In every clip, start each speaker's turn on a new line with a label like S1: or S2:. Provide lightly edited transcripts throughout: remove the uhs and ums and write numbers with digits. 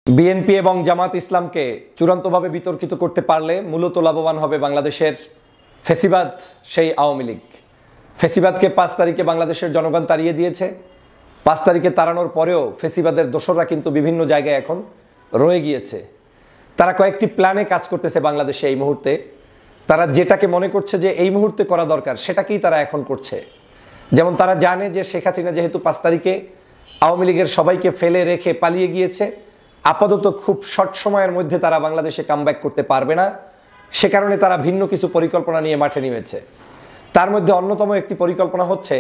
S1: BNP এবং জামাত ইসলামকে চূড়ান্তভাবে বিতর্কিত করতে পারলে মূলত লাভবান হবে বাংলাদেশের ফেসিবাদ, সেই আওয়ামী লীগ। ফেসিবাদকে 5 তারিখে বাংলাদেশের জনগণ তাড়িয়ে দিয়েছে। 5 তারিখে তাড়ানোর পরেও ফেসিবাদের দোসররা কিন্তু বিভিন্ন জায়গায় এখন রয়ে গিয়েছে। তারা কয়েকটি প্ল্যানে কাজ করতেছে বাংলাদেশে এই মুহূর্তে। তারা যেটাকে মনে করছে যে এই মুহূর্তে করা দরকার সেটাকেই তারা এখন করছে। যেমন তারা জানে যে শেখ হাসিনা যেহেতু 5 তারিখে আওয়ামী লীগের সবাইকে ফেলে রেখে পালিয়ে গিয়েছে, আপাতত খুব শর্ট সময়ের মধ্যে তারা বাংলাদেশে কামব্যাক করতে পারবে না। সে কারণে তারা ভিন্ন কিছু পরিকল্পনা নিয়ে মাঠে নেমেছে। তার মধ্যে অন্যতম একটি পরিকল্পনা হচ্ছে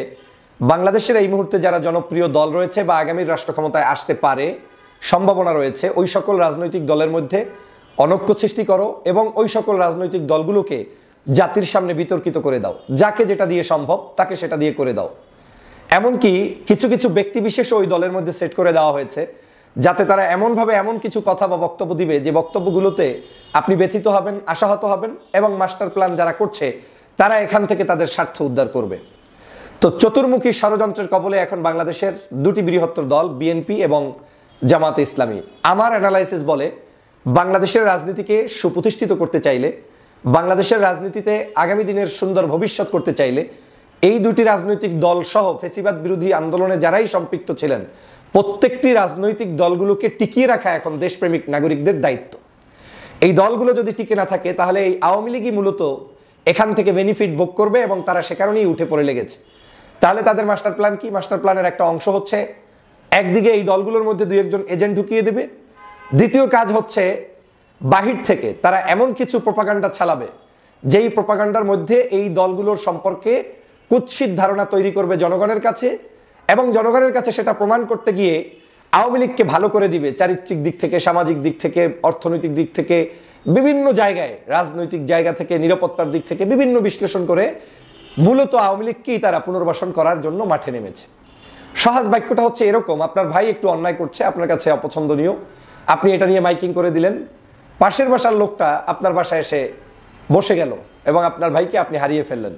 S1: বাংলাদেশের এই মুহূর্তে যারা জনপ্রিয় দল রয়েছে বা আগামীর রাষ্ট্র ক্ষমতায় আসতে পারে সম্ভাবনা রয়েছে, ওই সকল রাজনৈতিক দলের মধ্যে অনৈক্য সৃষ্টি করো এবং ওই সকল রাজনৈতিক দলগুলোকে জাতির সামনে বিতর্কিত করে দাও। যাকে যেটা দিয়ে সম্ভব তাকে সেটা দিয়ে করে দাও। এমনকি কিছু কিছু ব্যক্তিবিশেষও ওই দলের মধ্যে সেট করে দেওয়া হয়েছে, যাতে তারা এমনভাবে এমন কিছু কথা বা বক্তব্য দিবে যে বক্তব্যগুলোতে আপনি ব্যথিত হবেন, আশাহত হবেন এবং মাস্টার প্ল্যান যারা করছে তারা এখান থেকে তাদের স্বার্থ উদ্ধার করবে। তো চতুর্মুখী ষড়যন্ত্রের কবলে এখন বাংলাদেশের দুটি বৃহত্তর দল বিএনপি এবং জামাতে ইসলামী। আমার অ্যানালাইসিস বলে বাংলাদেশের রাজনীতিকে সুপ্রতিষ্ঠিত করতে চাইলে, বাংলাদেশের রাজনীতিতে আগামী দিনের সুন্দর ভবিষ্যৎ করতে চাইলে এই দুটি রাজনৈতিক দল সহ ফেসিবাদ বিরোধী আন্দোলনে যারাই সম্পৃক্ত ছিলেন প্রত্যেকটি রাজনৈতিক দলগুলোকে টিকিয়ে রাখা এখন দেশপ্রেমিক নাগরিকদের দায়িত্ব। এই দলগুলো যদি টিকে না থাকে তাহলে এই আওয়ামী লীগই মূলত এখান থেকে বেনিফিট ভোগ করবে এবং তারা সে কারণেই উঠে পড়ে লেগেছে। তাহলে তাদের মাস্টার প্ল্যান কি? মাস্টার প্ল্যানের একটা অংশ হচ্ছে একদিকে এই দলগুলোর মধ্যে 2-1 এজেন্ট ঢুকিয়ে দেবে। দ্বিতীয় কাজ হচ্ছে বাহির থেকে তারা এমন কিছু প্রোপাগান্ডা চালাবে যেই প্রোপাগান্ডার মধ্যে এই দলগুলোর সম্পর্কে কুৎসিত ধারণা তৈরি করবে জনগণের কাছে এবং জনগণের কাছে সেটা প্রমাণ করতে গিয়ে আওয়ামী লীগকে ভালো করে দিবে চারিত্রিক দিক থেকে, সামাজিক দিক থেকে, অর্থনৈতিক দিক থেকে, বিভিন্ন জায়গায়, রাজনৈতিক জায়গা থেকে, নিরাপত্তার দিক থেকে বিভিন্ন বিশ্লেষণ করে মূলত আওয়ামী লীগকেই তারা পুনর্বাসন করার জন্য মাঠে নেমেছে। সহজ বাক্যটা হচ্ছে এরকম: আপনার ভাই একটু অন্যায় করছে, আপনার কাছে অপছন্দনীয়, আপনি এটা নিয়ে মাইকিং করে দিলেন, পাশের বাসার লোকটা আপনার বাসায় এসে বসে গেল এবং আপনার ভাইকে আপনি হারিয়ে ফেললেন।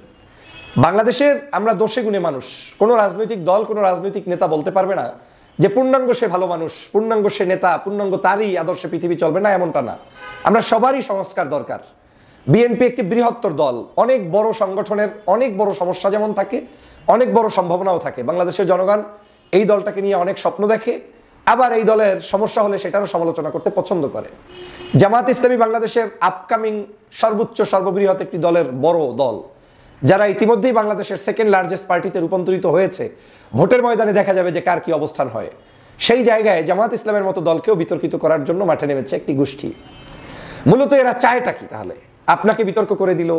S1: বাংলাদেশের আমরা দোষে গুণে মানুষ। কোনো রাজনৈতিক দল, কোনো রাজনৈতিক নেতা বলতে পারবে না যে পূর্ণাঙ্গ সে ভালো মানুষ, পূর্ণাঙ্গ সে নেতা, পূর্ণাঙ্গ তারই আদর্শে পৃথিবী চলবে না, এমনটা না। আমরা সবারই সংস্কার দরকার। বিএনপি একটি বৃহত্তর দল, অনেক বড় সংগঠনের অনেক বড় সমস্যা যেমন থাকে, অনেক বড় সম্ভাবনাও থাকে। বাংলাদেশের জনগণ এই দলটাকে নিয়ে অনেক স্বপ্ন দেখে, আবার এই দলের সমস্যা হলে সেটারও সমালোচনা করতে পছন্দ করে। জামাত ইসলামী বাংলাদেশের আপকামিং সর্বোচ্চ সর্ববৃহৎ একটি দলের বড় দল, যারা ইতিমধ্যেই বাংলাদেশের সেকেন্ড লার্জেস্ট পার্টিতে রূপান্তরিত হয়েছে। ভোটের ময়দানে দেখা যাবে যে কার কি অবস্থান হয়। সেই জায়গায় জামাত ইসলামের মতো দলকেও বিতর্কিত করার জন্য মাঠে নেমেছে একটি গোষ্ঠী। মূলত এরা চায়টা কি? তাহলে আপনাকে বিতর্ক করে দিল,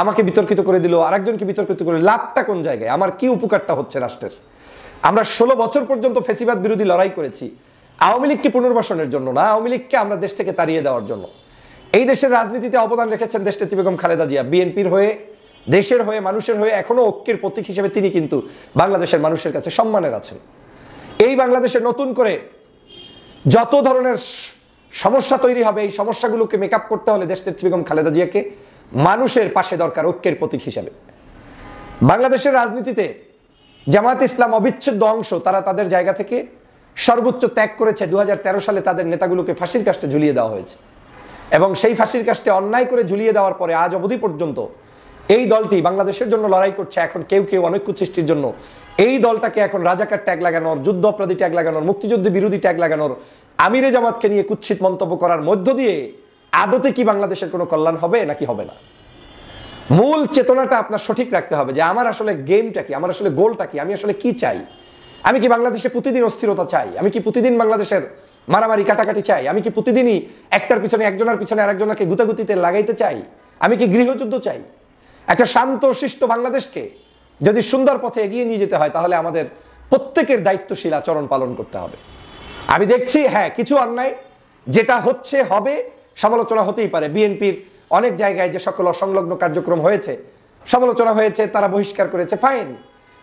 S1: আমাকে বিতর্কিত করে দিল, আরেকজনকে বিতর্কিত করে লাভটা কোন জায়গায়? আমার কি উপকারটা হচ্ছে রাষ্ট্রের? আমরা 16 বছর পর্যন্ত ফেসিবাদ বিরোধী লড়াই করেছি আওয়ামী লীগকে পুনর্বাসনের জন্য না, আওয়ামী লীগকে আমরা দেশ থেকে তাড়িয়ে দেওয়ার জন্য। এই দেশের রাজনীতিতে অবদান রেখেছেন দেশনেত্রী বেগম খালেদা জিয়া। বিএনপির হয়ে, দেশের হয়ে, মানুষের হয়ে এখনো ঐক্যের প্রতীক হিসেবে তিনি কিন্তু বাংলাদেশের মানুষের কাছে সম্মানের আছেন। এই বাংলাদেশে নতুন করে যত ধরনের সমস্যা তৈরি হবে, এই সমস্যাগুলোকে মেকআপ করতে হলে দেশনেত্রী বেগম খালেদা জিয়াকে মানুষের পাশে দরকার ঐক্যের প্রতীক হিসেবে। বাংলাদেশের রাজনীতিতে জামাত ইসলাম অবিচ্ছেদ্য অংশ। তারা তাদের জায়গা থেকে সর্বোচ্চ ত্যাগ করেছে। 2013 সালে তাদের নেতাগুলোকে ফাঁসির কাস্টে ঝুলিয়ে দেওয়া হয়েছে এবং সেই ফাঁসির কাস্টে অন্যায় করে ঝুলিয়ে দেওয়ার পরে আজ অবধি পর্যন্ত এই দলটি বাংলাদেশের জন্য লড়াই করছে। এখন কেউ কেউ অনৈক্য সৃষ্টির জন্য এই দলটাকে এখন রাজাকার ট্যাগ লাগানোর, যুদ্ধ অপরাধী ট্যাগ লাগানোর, মুক্তিযুদ্ধ বিরোধী ট্যাগ লাগানোর, আমিরে জামাতকে নিয়ে কুৎসিত মন্তব্য করার মধ্য দিয়ে আদতে কি বাংলাদেশের কোনো কল্যাণ হবে নাকি হবে না? মূল চেতনাটা আপনার সঠিক রাখতে হবে যে আমার আসলে গেমটা কি, আমার আসলে গোলটা কি, আমি আসলে কি চাই। আমি কি বাংলাদেশে প্রতিদিন অস্থিরতা চাই? আমি কি প্রতিদিন বাংলাদেশের মারামারি কাটাকাটি চাই? আমি কি প্রতিদিনই একটার পিছনে একজনের পিছনে আরেকজনকে গুতাগুতিতে লাগাইতে চাই? আমি কি গৃহযুদ্ধ চাই? একটা শান্ত শিষ্ট বাংলাদেশকে যদি সুন্দর পথে এগিয়ে নিয়ে যেতে হয় তাহলে আমাদের প্রত্যেকের দায়িত্বশীল আচরণ পালন করতে হবে। আমি দেখছি হ্যাঁ, কিছু অন্যায় যেটা হচ্ছে, হবে, সমালোচনা হতেই পারে। বিএনপির অনেক জায়গায় যে সকল অসংলগ্ন কার্যক্রম হয়েছে, সমালোচনা হয়েছে, তারা বহিষ্কার করেছে, ফাইন।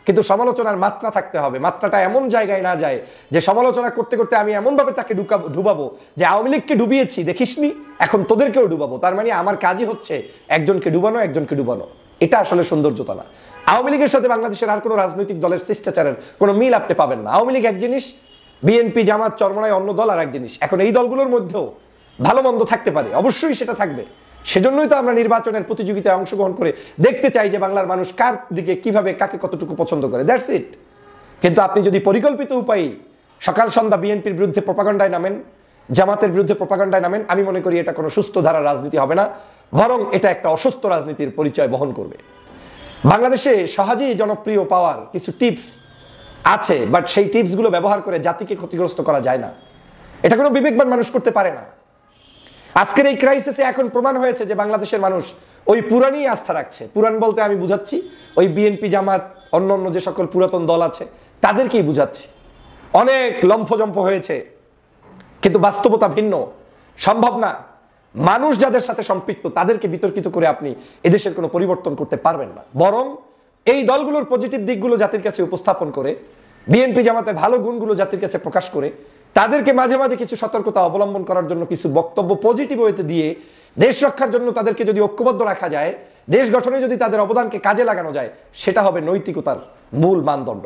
S1: কিন্তু সমালোচনার মাত্রা থাকতে হবে। মাত্রাটা এমন জায়গায় না যায় যে সমালোচনা করতে করতে আমি এমনভাবে তাকে ডুবাবো যে আওয়ামী লীগকে ডুবিয়েছি দেখিসনি, এখন তোদেরকেও ডুবাবো। তার মানে আমার কাজই হচ্ছে একজনকে ডুবানো, একজনকে ডুবানো। এটা আসলে সৌন্দর্যতা না। আওয়ামী লীগের সাথে বাংলাদেশের আর কোনো রাজনৈতিক দলের শিষ্টাচারের কোনো মিল আপনি পাবেন না। আওয়ামী লীগ এক জিনিস, বিএনপি, জামাত, চরমনায় অন্য দল আর এক জিনিস। এখন এই দলগুলোর মধ্যেও ভালো মন্দ থাকতে পারে, অবশ্যই সেটা থাকবে। সেজন্যই তো আমরা নির্বাচনের প্রতিযোগিতায় অংশগ্রহণ করে দেখতে চাই যে বাংলার মানুষ কার দিকে কিভাবে কাকে কতটুকু পছন্দ করে, দ্যাটস ইট। কিন্তু আপনি যদি পরিকল্পিত উপায়ে সকাল সন্ধ্যা বিএনপির বিরুদ্ধে প্রপাগান্ডায় নামেন, জামাতের বিরুদ্ধে প্রপাগান্ডায় নামেন, আমি মনে করি এটা কোনো সুস্থ ধারার রাজনীতি হবে না, বরং এটা একটা অসুস্থ রাজনীতির পরিচয় বহন করবে। বাংলাদেশে সহজেই জনপ্রিয় পাওয়ার কিছু টিপস আছে, বাট সেই টিপসগুলো ব্যবহার করে জাতিকে ক্ষতিগ্রস্ত করা যায় না। এটা কোনো বিবেকবান মানুষ করতে পারে না। আজকের এই ক্রাইসিসে এখন প্রমাণ হয়েছে যে বাংলাদেশের মানুষ ওই পুরানই আস্থা রাখছে। পুরান বলতে আমি বুঝাচ্ছি ওই বিএনপি, জামাত, অন্য অন্য যে সকল পুরাতন দল আছে তাদেরকেই বুঝাচ্ছি। অনেক লম্ফজম্প হয়েছে, কিন্তু বাস্তবতা ভিন্ন, সম্ভব না। মানুষ যাদের সাথে সম্পৃক্ত তাদেরকে বিতর্কিত করে আপনি এদেশের কোনো পরিবর্তন করতে পারবেন না। বরং এই দলগুলোর পজিটিভ দিকগুলো জাতির কাছে উপস্থাপন করে, বিএনপি জামাতের ভালো গুণগুলো জাতির কাছে প্রকাশ করে, তাদেরকে মাঝে মাঝে কিছু সতর্কতা অবলম্বন করার জন্য কিছু বক্তব্য পজিটিভ ওয়েতে দিয়ে দেশ রক্ষার জন্য তাদেরকে যদি ঐক্যবদ্ধ রাখা যায়, দেশ গঠনে যদি তাদের অবদানকে কাজে লাগানো যায়, সেটা হবে নৈতিকতার মূল মানদণ্ড।